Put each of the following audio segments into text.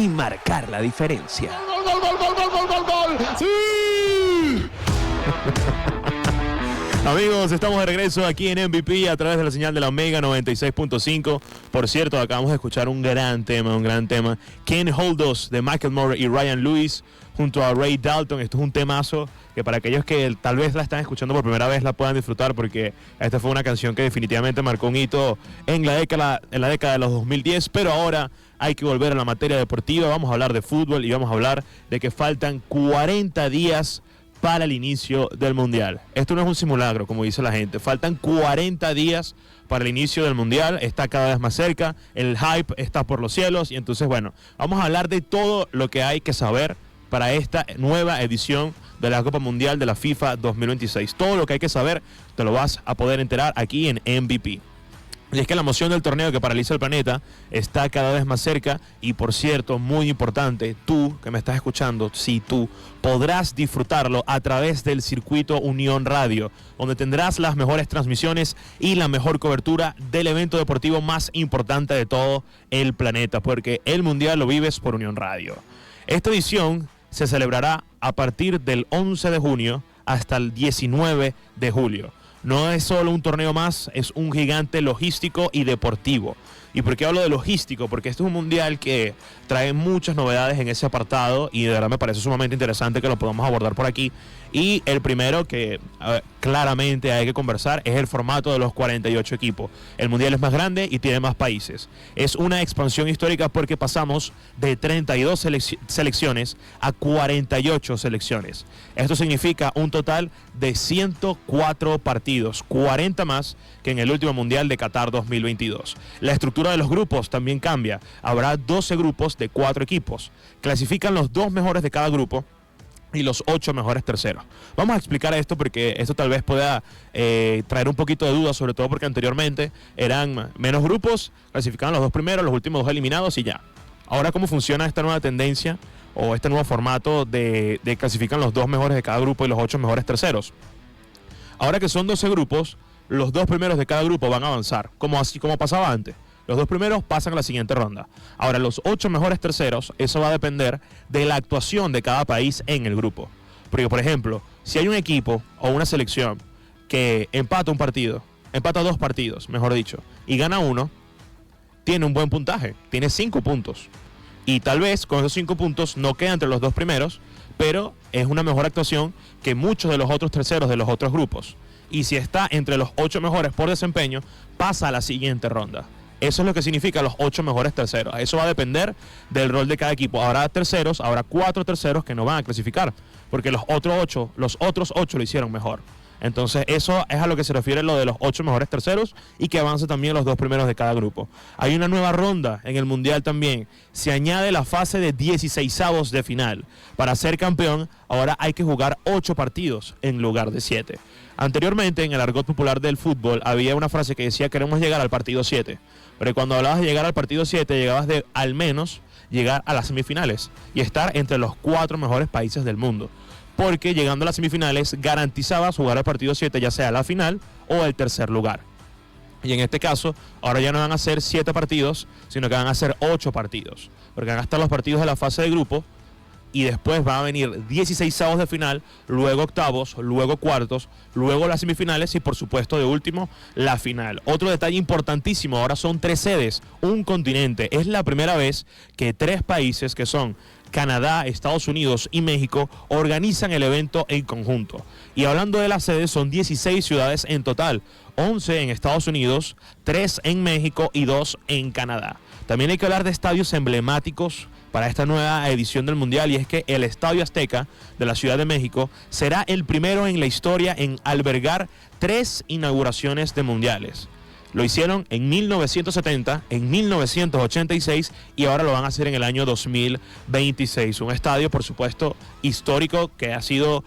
y marcar la diferencia. ¡Gol, gol, gol, gol, gol, gol, gol, gol! ¡Sí! Amigos, estamos de regreso aquí en MVP a través de la señal de la Omega 96.5. Por cierto, acabamos de escuchar un gran tema. Can't Hold Us de Michael Moore y Ryan Lewis junto a Ray Dalton. Esto es un temazo que para aquellos que tal vez la están escuchando por primera vez la puedan disfrutar, porque esta fue una canción que definitivamente marcó un hito en la década de los 2010, pero ahora hay que volver a la materia deportiva. Vamos a hablar de fútbol y vamos a hablar de que faltan 40 días para el inicio del Mundial. Esto no es un simulacro, como dice la gente. Faltan 40 días para el inicio del Mundial. Está cada vez más cerca. El hype está por los cielos. Y entonces, bueno, vamos a hablar de todo lo que hay que saber para esta nueva edición de la Copa Mundial de la FIFA 2026. Todo lo que hay que saber te lo vas a poder enterar aquí en MVP. Y es que la emoción del torneo que paraliza el planeta está cada vez más cerca. Y por cierto, muy importante, tú que me estás escuchando, sí, tú podrás disfrutarlo a través del circuito Unión Radio, donde tendrás las mejores transmisiones y la mejor cobertura del evento deportivo más importante de todo el planeta, porque el Mundial lo vives por Unión Radio. Esta edición se celebrará a partir del 11 de junio hasta el 19 de julio. No es solo un torneo más, es un gigante logístico y deportivo. ¿Y por qué hablo de logístico? Porque este es un mundial que trae muchas novedades en ese apartado y de verdad me parece sumamente interesante que lo podamos abordar por aquí. Y el primero que claramente hay que conversar es el formato de los 48 equipos. El mundial es más grande y tiene más países. Es una expansión histórica porque pasamos de 32 selecciones a 48 selecciones. Esto significa un total de 104 partidos, 40 más que en el último mundial de Qatar 2022. La estructura de los grupos también cambia. Habrá 12 grupos de 4 equipos. Clasifican los 2 mejores de cada grupo y los 8 mejores terceros. Vamos a explicar esto porque esto tal vez pueda traer un poquito de duda, sobre todo porque anteriormente eran menos grupos, clasificaban los 2 primeros, los últimos 2 eliminados y ya. Ahora, ¿cómo funciona esta nueva tendencia o este nuevo formato de clasifican los 2 mejores de cada grupo y los 8 mejores terceros? Ahora que son 12 grupos, los 2 primeros de cada grupo van a avanzar, como pasaba antes. Los 2 primeros pasan a la siguiente ronda. Ahora, los 8 mejores terceros, eso va a depender de la actuación de cada país en el grupo. Porque, por ejemplo, si hay un equipo o una selección que empata 2 partidos, mejor dicho, y gana 1, tiene un buen puntaje, tiene 5 puntos. Y tal vez con esos 5 puntos no queda entre los 2 primeros, pero es una mejor actuación que muchos de los otros terceros de los otros grupos. Y si está entre los 8 mejores por desempeño, pasa a la siguiente ronda. Eso es lo que significa los 8 mejores terceros. Eso va a depender del rol de cada equipo. Habrá 4 terceros que no van a clasificar, porque los otros 8 lo hicieron mejor. Entonces eso es a lo que se refiere lo de los 8 mejores terceros y que avance también los 2 primeros de cada grupo. Hay una nueva ronda en el Mundial también. Se añade la fase de 16avos de final. Para ser campeón, ahora hay que jugar 8 partidos en lugar de 7. Anteriormente, en el argot popular del fútbol, había una frase que decía queremos llegar al partido 7. Pero cuando hablabas de llegar al partido 7, llegabas de al menos llegar a las semifinales y estar entre los 4 mejores países del mundo. Porque llegando a las semifinales garantizabas jugar al partido 7, ya sea la final o el tercer lugar. Y en este caso, ahora ya no van a ser 7 partidos, sino que van a ser 8 partidos. Porque van a estar los partidos de la fase de grupo y después van a venir 16avos de final, luego octavos, luego cuartos, luego las semifinales y por supuesto de último la final. Otro detalle importantísimo, ahora son 3 sedes, un continente. Es la primera vez que 3 países que son Canadá, Estados Unidos y México organizan el evento en conjunto. Y hablando de las sedes, son 16 ciudades en total, 11 en Estados Unidos, 3 en México y 2 en Canadá. También hay que hablar de estadios emblemáticos para esta nueva edición del Mundial, y es que el Estadio Azteca de la Ciudad de México será el primero en la historia en albergar 3 inauguraciones de mundiales. Lo hicieron en 1970, en 1986 y ahora lo van a hacer en el año 2026. Un estadio, por supuesto, histórico que ha sido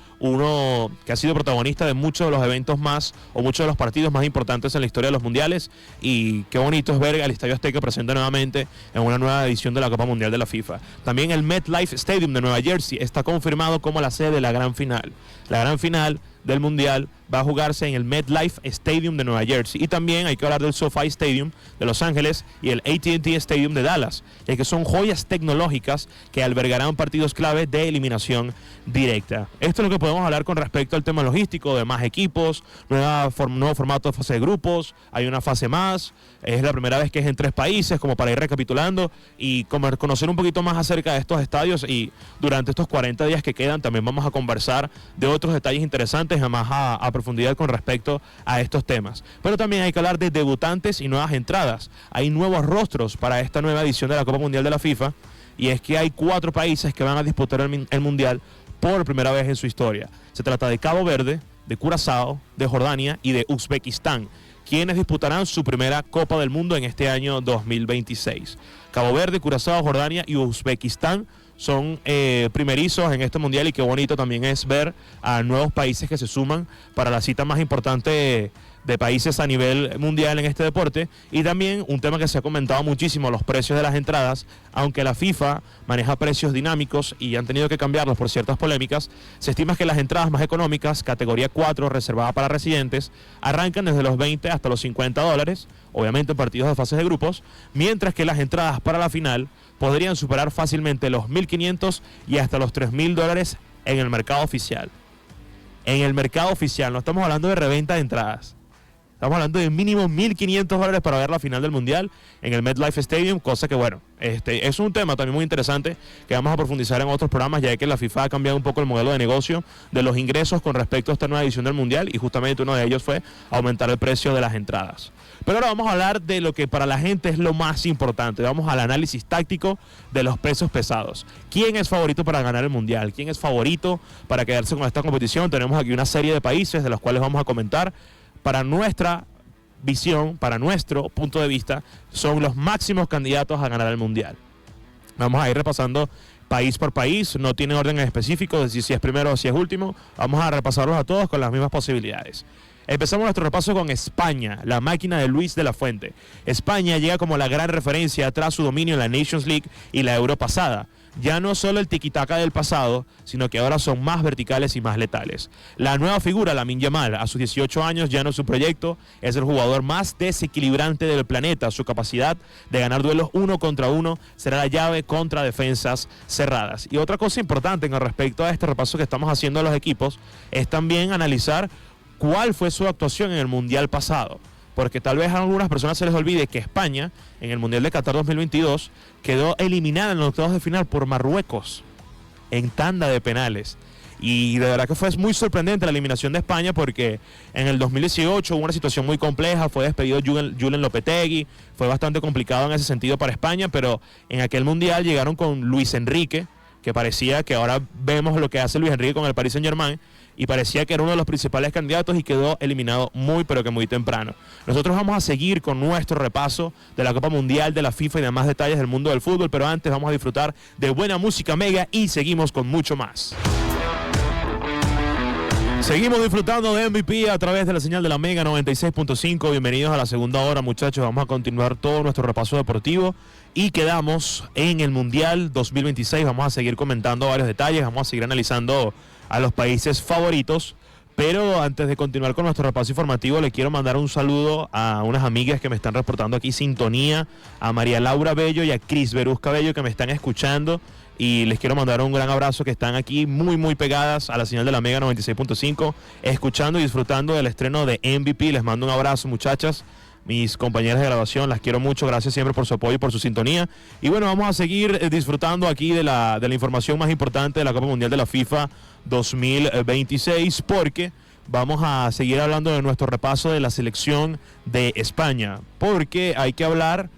protagonista de muchos de los eventos más o muchos de los partidos más importantes en la historia de los mundiales. Y qué bonito es ver al Estadio Azteca presente nuevamente en una nueva edición de la Copa Mundial de la FIFA. También el MetLife Stadium de Nueva Jersey está confirmado como la sede de la gran final. La gran final del Mundial va a jugarse en el MetLife Stadium de Nueva Jersey. Y también hay que hablar del SoFi Stadium de Los Ángeles y el AT&T Stadium de Dallas, ya que son joyas tecnológicas que albergarán partidos clave de eliminación directa. Esto es lo que podemos hablar con respecto al tema logístico de más equipos, nuevo formato de fase de grupos, hay una fase más, es la primera vez que es en 3 países, como para ir recapitulando y conocer un poquito más acerca de estos estadios. Y durante estos 40 días que quedan también vamos a conversar de otros detalles interesantes, más a profundidad con respecto a estos temas. Pero también hay que hablar de debutantes y nuevas entradas. Hay nuevos rostros para esta nueva edición de la Copa Mundial de la FIFA, y es que hay 4 países que van a disputar el Mundial por primera vez en su historia. Se trata de Cabo Verde, de Curazao, de Jordania y de Uzbekistán, quienes disputarán su primera Copa del Mundo en este año 2026. Cabo Verde, Curazao, Jordania y Uzbekistán son primerizos en este mundial, y qué bonito también es ver a nuevos países que se suman para la cita más importante de países a nivel mundial en este deporte. Y también un tema que se ha comentado muchísimo, los precios de las entradas. Aunque la FIFA maneja precios dinámicos y han tenido que cambiarlos por ciertas polémicas, se estima que las entradas más económicas, categoría 4, reservada para residentes, arrancan desde los 20 hasta los $50, obviamente en partidos de fases de grupos, mientras que las entradas para la final podrían superar fácilmente los $1,500 y hasta los $3,000 en el mercado oficial. En el mercado oficial, no estamos hablando de reventa de entradas. Estamos hablando de mínimo $1,500 para ver la final del Mundial en el MetLife Stadium, cosa que, bueno, es un tema también muy interesante que vamos a profundizar en otros programas, ya que la FIFA ha cambiado un poco el modelo de negocio de los ingresos con respecto a esta nueva edición del Mundial, y justamente uno de ellos fue aumentar el precio de las entradas. Pero ahora vamos a hablar de lo que para la gente es lo más importante. Vamos al análisis táctico de los pesos pesados. ¿Quién es favorito para ganar el Mundial? ¿Quién es favorito para quedarse con esta competición? Tenemos aquí una serie de países de los cuales vamos a comentar. Para nuestra visión, para nuestro punto de vista, son los máximos candidatos a ganar el Mundial. Vamos a ir repasando país por país, no tiene orden en específico de si es primero o si es último. Vamos a repasarlos a todos con las mismas posibilidades. Empezamos nuestro repaso con España, la máquina de Luis de la Fuente. España llega como la gran referencia tras su dominio en la Nations League y la Euro pasada. Ya no solo el tiquitaca del pasado, sino que ahora son más verticales y más letales. La nueva figura, Lamine Yamal, a sus 18 años ya no es su proyecto, es el jugador más desequilibrante del planeta. Su capacidad de ganar duelos 1 contra 1 será la llave contra defensas cerradas. Y otra cosa importante con respecto a este repaso que estamos haciendo a los equipos es también analizar cuál fue su actuación en el Mundial pasado. Porque tal vez a algunas personas se les olvide que España, en el Mundial de Qatar 2022, quedó eliminada en los octavos de final por Marruecos, en tanda de penales. Y de verdad que fue muy sorprendente la eliminación de España, porque en el 2018 hubo una situación muy compleja, fue despedido Julen Lopetegui, fue bastante complicado en ese sentido para España, pero en aquel Mundial llegaron con Luis Enrique, que parecía que ahora vemos lo que hace Luis Enrique con el Paris Saint-Germain, y parecía que era uno de los principales candidatos y quedó eliminado muy pero que muy temprano. Nosotros vamos a seguir con nuestro repaso de la Copa Mundial, de la FIFA y demás detalles del mundo del fútbol, pero antes vamos a disfrutar de buena música mega y seguimos con mucho más. Seguimos disfrutando de MVP a través de la señal de la Mega 96.5. Bienvenidos a la segunda hora, muchachos. Vamos a continuar todo nuestro repaso deportivo y quedamos en el Mundial 2026. Vamos a seguir comentando varios detalles, vamos a seguir analizando a los países favoritos. Pero antes de continuar con nuestro repaso informativo, le quiero mandar un saludo a unas amigas que me están reportando aquí sintonía, a María Laura Bello y a Cris Berusca Bello, que me están escuchando. Y les quiero mandar un gran abrazo, que están aquí muy pegadas a la señal de la Mega 96.5, escuchando y disfrutando del estreno de MVP. Les mando un abrazo, muchachas, mis compañeras de grabación, las quiero mucho, gracias siempre por su apoyo y por su sintonía. Y bueno, vamos a seguir disfrutando aquí de la información más importante de la Copa Mundial de la FIFA 2026, porque vamos a seguir hablando de nuestro repaso de la selección de España, porque hay que hablar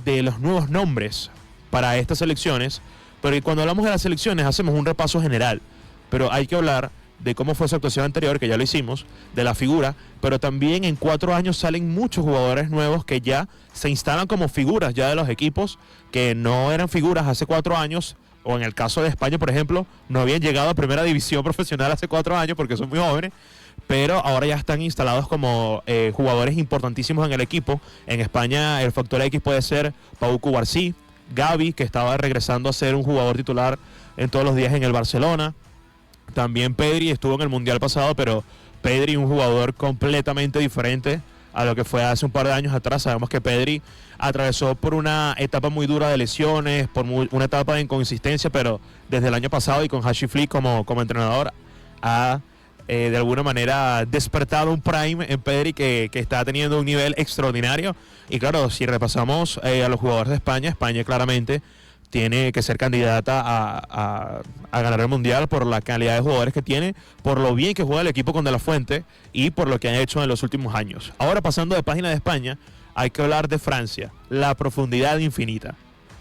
de los nuevos nombres para estas selecciones. Pero cuando hablamos de las selecciones hacemos un repaso general, pero hay que hablar de cómo fue su actuación anterior, que ya lo hicimos, de la figura, pero también en 4 años salen muchos jugadores nuevos que ya se instalan como figuras ya de los equipos, que no eran figuras hace 4 años, o en el caso de España, por ejemplo, no habían llegado a primera división profesional hace 4 años porque son muy jóvenes, pero ahora ya están instalados como jugadores importantísimos en el equipo. En España el factor X puede ser Pau Cubarsí, Gavi, que estaba regresando a ser un jugador titular en todos los días en el Barcelona. También Pedri estuvo en el Mundial pasado, pero Pedri, un jugador completamente diferente a lo que fue hace un par de años atrás. Sabemos que Pedri atravesó por una etapa muy dura de lesiones, por una etapa de inconsistencia, pero desde el año pasado y con Hansi Flick como entrenador ha de alguna manera despertado un prime en Pedri que está teniendo un nivel extraordinario. Y claro, si repasamos a los jugadores de España, España claramente tiene que ser candidata a ganar el Mundial por la calidad de jugadores que tiene, por lo bien que juega el equipo con De La Fuente y por lo que han hecho en los últimos años. Ahora, pasando de página de España, hay que hablar de Francia, la profundidad infinita.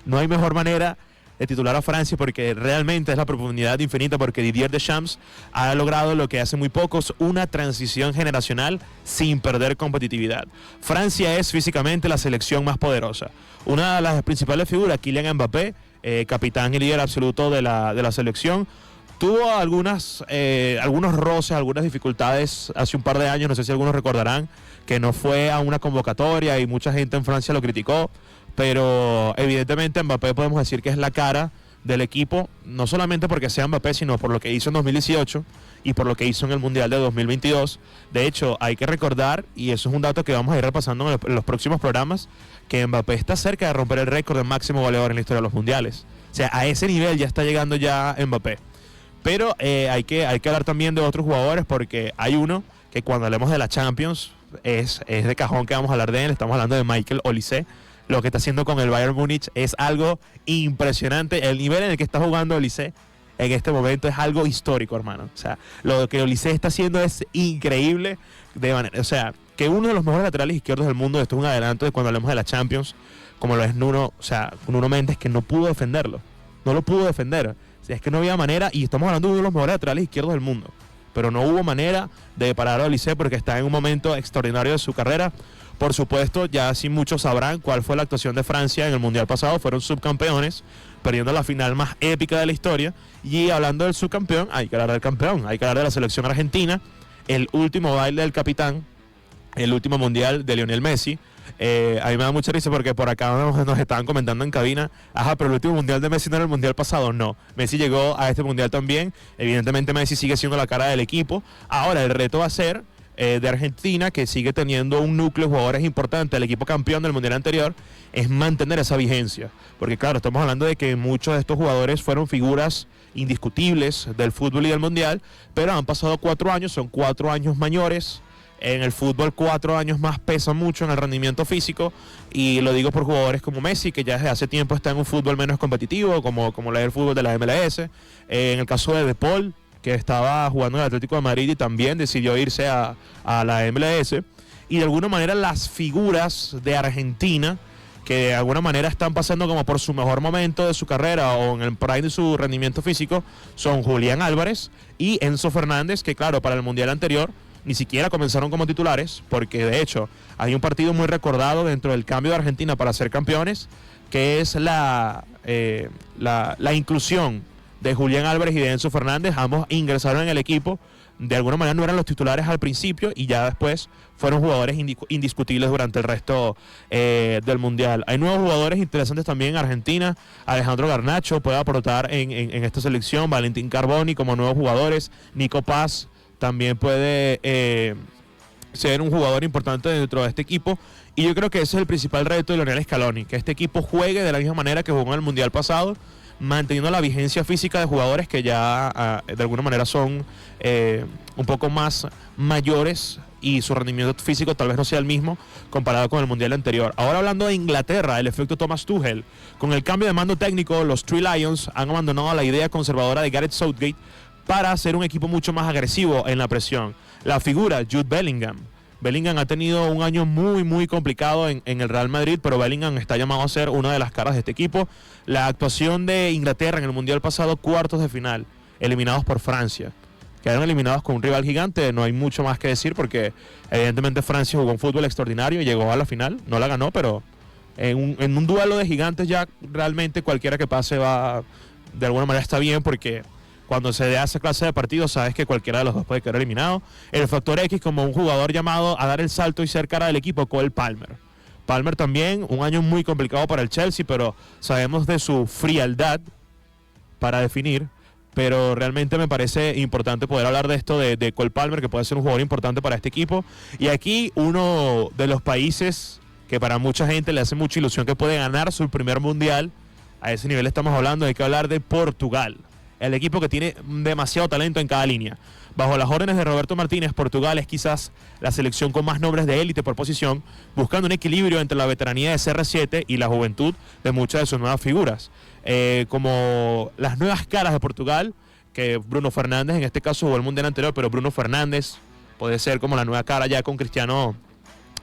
No hay mejor manera de titular a Francia porque realmente es la profundidad infinita, porque Didier Deschamps ha logrado lo que hace muy pocos, una transición generacional sin perder competitividad. Francia es físicamente la selección más poderosa. Una de las principales figuras, Kylian Mbappé, capitán y líder absoluto de la selección, tuvo algunos roces, algunas dificultades hace un par de años, no sé si algunos recordarán, que no fue a una convocatoria y mucha gente en Francia lo criticó, pero evidentemente Mbappé podemos decir que es la cara del equipo, no solamente porque sea Mbappé, sino por lo que hizo en 2018 y por lo que hizo en el Mundial de 2022. De hecho, hay que recordar, y eso es un dato que vamos a ir repasando en los próximos programas, que Mbappé está cerca de romper el récord de máximo goleador en la historia de los mundiales. O sea, a ese nivel ya está llegando ya Mbappé. Pero hay que hablar también de otros jugadores, porque hay uno que cuando hablemos de la Champions es de cajón que vamos a hablar de él. Estamos hablando de Michael Olise. Lo que está haciendo con el Bayern Múnich es algo impresionante. El nivel en el que está jugando Olise en este momento es algo histórico, hermano. O sea, lo que Olise está haciendo es increíble. O sea, que uno de los mejores laterales izquierdos del mundo, esto es un adelanto de cuando hablemos de la Champions, como lo es Nuno Méndez, que no pudo defenderlo. No lo pudo defender. O sea, es que no había manera, y estamos hablando de uno de los mejores laterales izquierdos del mundo. Pero no hubo manera de parar a Olise porque está en un momento extraordinario de su carrera. Por supuesto, ya sí muchos sabrán cuál fue la actuación de Francia en el Mundial pasado. Fueron subcampeones, perdiendo la final más épica de la historia. Y hablando del subcampeón, hay que hablar del campeón, hay que hablar de la selección argentina. El último baile del capitán, el último Mundial de Lionel Messi. A mí me da mucha risa porque por acá nos estaban comentando en cabina, pero el último Mundial de Messi no era el Mundial pasado. No, Messi llegó a este Mundial también. Evidentemente Messi sigue siendo la cara del equipo. Ahora el reto va a ser de Argentina, que sigue teniendo un núcleo de jugadores importante, el equipo campeón del Mundial anterior, es mantener esa vigencia. Porque claro, estamos hablando de que muchos de estos jugadores fueron figuras indiscutibles del fútbol y del Mundial, pero han pasado 4 años, son 4 años mayores. En el fútbol 4 años más pesan mucho en el rendimiento físico, y lo digo por jugadores como Messi, que ya desde hace tiempo está en un fútbol menos competitivo, como la del fútbol de la MLS. En el caso de De Paul, que estaba jugando en el Atlético de Madrid y también decidió irse a la MLS. Y de alguna manera las figuras de Argentina, que de alguna manera están pasando como por su mejor momento de su carrera o en el prime de su rendimiento físico, son Julián Álvarez y Enzo Fernández, que claro, para el Mundial anterior ni siquiera comenzaron como titulares, porque de hecho hay un partido muy recordado dentro del cambio de Argentina para ser campeones, que es la inclusión de Julián Álvarez y de Enzo Fernández. Ambos ingresaron en el equipo, de alguna manera no eran los titulares al principio y ya después fueron jugadores indiscutibles durante el resto del Mundial. Hay nuevos jugadores interesantes también en Argentina. Alejandro Garnacho puede aportar en esta selección, Valentín Carboni como nuevos jugadores, Nico Paz también puede ser un jugador importante dentro de este equipo, y yo creo que ese es el principal reto de Lionel Scaloni, que este equipo juegue de la misma manera que jugó en el Mundial pasado, manteniendo la vigencia física de jugadores que ya de alguna manera son un poco más mayores y su rendimiento físico tal vez no sea el mismo comparado con el Mundial anterior. Ahora hablando de Inglaterra, el efecto Thomas Tuchel. Con el cambio de mando técnico, los Three Lions han abandonado la idea conservadora de Gareth Southgate para hacer un equipo mucho más agresivo en la presión. La figura, Jude Bellingham. Bellingham ha tenido un año muy, muy complicado en el Real Madrid, pero Bellingham está llamado a ser una de las caras de este equipo. La actuación de Inglaterra en el Mundial pasado, cuartos de final, eliminados por Francia. Quedaron eliminados con un rival gigante, no hay mucho más que decir porque evidentemente Francia jugó un fútbol extraordinario, llegó a la final, no la ganó, pero en un duelo de gigantes ya realmente cualquiera que pase va, de alguna manera está bien, porque cuando se da esa clase de partidos sabes que cualquiera de los dos puede quedar eliminado. El factor X, como un jugador llamado a dar el salto y ser cara del equipo, Cole Palmer. Palmer también, un año muy complicado para el Chelsea, pero sabemos de su frialdad para definir, pero realmente me parece importante poder hablar de esto de Cole Palmer, que puede ser un jugador importante para este equipo. Y aquí uno de los países que para mucha gente le hace mucha ilusión que puede ganar su primer mundial, a ese nivel estamos hablando, hay que hablar de Portugal, el equipo que tiene demasiado talento en cada línea. Bajo las órdenes de Roberto Martínez, Portugal es quizás la selección con más nombres de élite por posición, buscando un equilibrio entre la veteranía de CR7 y la juventud de muchas de sus nuevas figuras. Como las nuevas caras de Portugal, que Bruno Fernández en este caso jugó el mundial anterior, pero Bruno Fernández puede ser como la nueva cara ya con Cristiano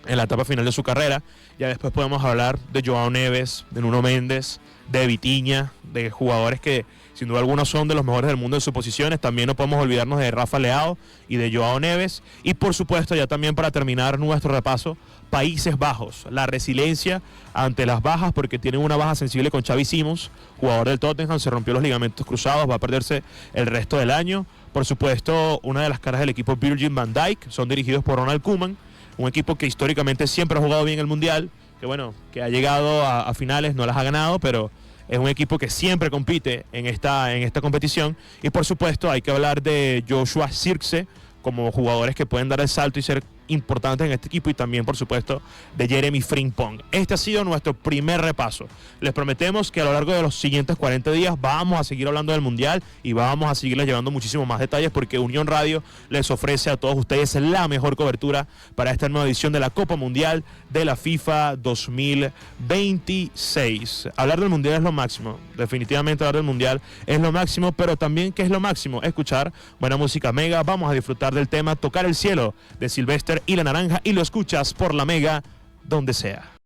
en la etapa final de su carrera. Ya después podemos hablar de Joao Neves, de Nuno Méndez, de Vitinha, de jugadores que sin duda alguna son de los mejores del mundo en sus posiciones. También no podemos olvidarnos de Rafa Leao y de Joao Neves. Y por supuesto, ya también para terminar nuestro repaso, Países Bajos, la resiliencia ante las bajas, porque tienen una baja sensible con Xavi Simons, jugador del Tottenham, se rompió los ligamentos cruzados, va a perderse el resto del año. Por supuesto, una de las caras del equipo, Virgil van Dijk, son dirigidos por Ronald Koeman, un equipo que históricamente siempre ha jugado bien el Mundial, que bueno, que ha llegado a finales, no las ha ganado, pero es un equipo que siempre compite en esta competición. Y por supuesto hay que hablar de Joshua Zirkzee como jugadores que pueden dar el salto y ser importantes en este equipo, y también por supuesto de Jeremy Frimpong. Este ha sido nuestro primer repaso. Les prometemos que a lo largo de los siguientes 40 días vamos a seguir hablando del Mundial y vamos a seguirles llevando muchísimo más detalles, porque Unión Radio les ofrece a todos ustedes la mejor cobertura para esta nueva edición de la Copa Mundial de la FIFA 2026. Hablar del Mundial es lo máximo, definitivamente hablar del Mundial es lo máximo, pero también ¿qué es lo máximo? Escuchar buena música Mega. Vamos a disfrutar del tema Tocar el Cielo de Sylvester y La Naranja, y lo escuchas por la Mega donde sea.